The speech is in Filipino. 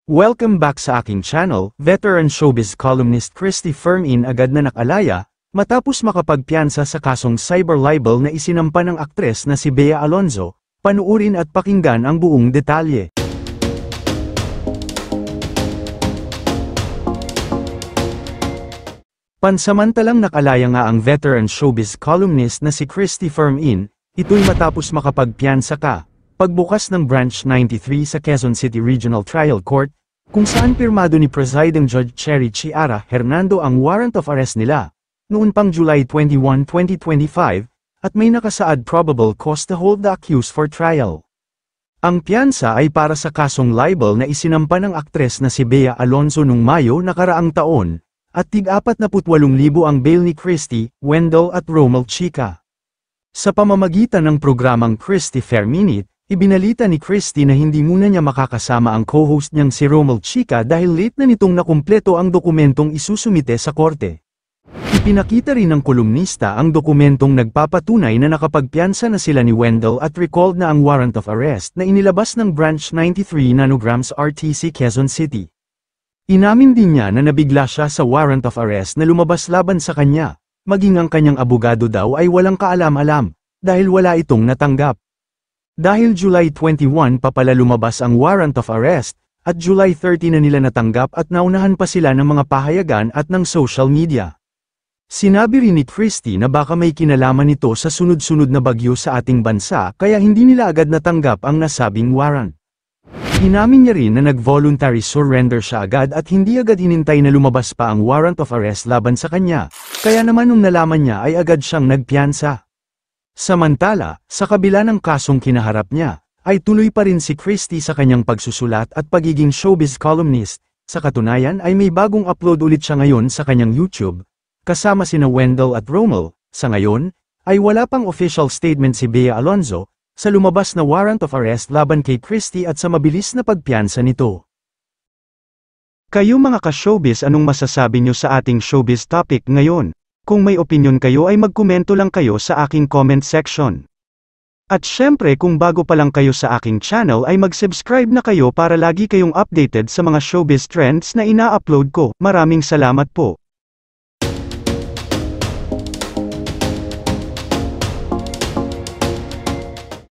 Welcome back sa aking channel. Veteran showbiz columnist Christy Fermin agad na nakalaya, matapos makapagpiyansa sa kasong cyber libel na isinampa ng aktres na si Bea Alonzo. Panuurin at pakinggan ang buong detalye. Pansamantalang nakalaya nga ang veteran showbiz columnist na si Christy Fermin, ito'y matapos makapagpiyansa ka. Pagbukas ng Branch 93 sa Quezon City Regional Trial Court, kung saan pirmado ni Presiding Judge Cherry Chiara Hernando ang warrant of arrest nila, noon pang July 21, 2025, at may nakasaad probable cause to hold the accused for trial. Ang piyansa ay para sa kasong libel na isinampa ng aktres na si Bea Alonzo noong Mayo nakaraang taon, at tig-48,000 ang bail ni Christy, Wendell at Romel Chica. Sa pamamagitan ng programang Christy Ferminit, ibinalita ni Christy na hindi muna niya makakasama ang co-host niyang si Romel Chica dahil late na nitong nakumpleto ang dokumentong isusumite sa korte. Ipinakita rin ng kolumnista ang dokumentong nagpapatunay na nakapagpiyansa na sila ni Wendell at recalled na ang warrant of arrest na inilabas ng Branch 93 Nanograms RTC Quezon City. Inamin din niya na nabigla siya sa warrant of arrest na lumabas laban sa kanya, maging ang kanyang abogado daw ay walang kaalam-alam, dahil wala itong natanggap. Dahil July 21 pa pala lumabas ang warrant of arrest, at July 30 na nila natanggap at naunahan pa sila ng mga pahayagan at ng social media. Sinabi rin ni Christy na baka may kinalaman nito sa sunod-sunod na bagyo sa ating bansa kaya hindi nila agad natanggap ang nasabing warrant. Inamin niya rin na nag-voluntary surrender siya agad at hindi agad hinintay na lumabas pa ang warrant of arrest laban sa kanya, kaya naman nung nalaman niya ay agad siyang nagpiyansa. Samantala, sa kabila ng kasong kinaharap niya, ay tuloy pa rin si Christy sa kanyang pagsusulat at pagiging showbiz columnist. Sa katunayan ay may bagong upload ulit siya ngayon sa kanyang YouTube, kasama sina Wendell at Romel. Sa ngayon, ay wala pang official statement si Bea Alonzo, sa lumabas na warrant of arrest laban kay Christy at sa mabilis na pagpiyansa nito. Kayo mga ka-showbiz, anong masasabi nyo sa ating showbiz topic ngayon? Kung may opinion kayo ay magkomento lang kayo sa aking comment section. At syempre kung bago pa lang kayo sa aking channel ay mag-subscribe na kayo para lagi kayong updated sa mga showbiz trends na ina-upload ko. Maraming salamat po.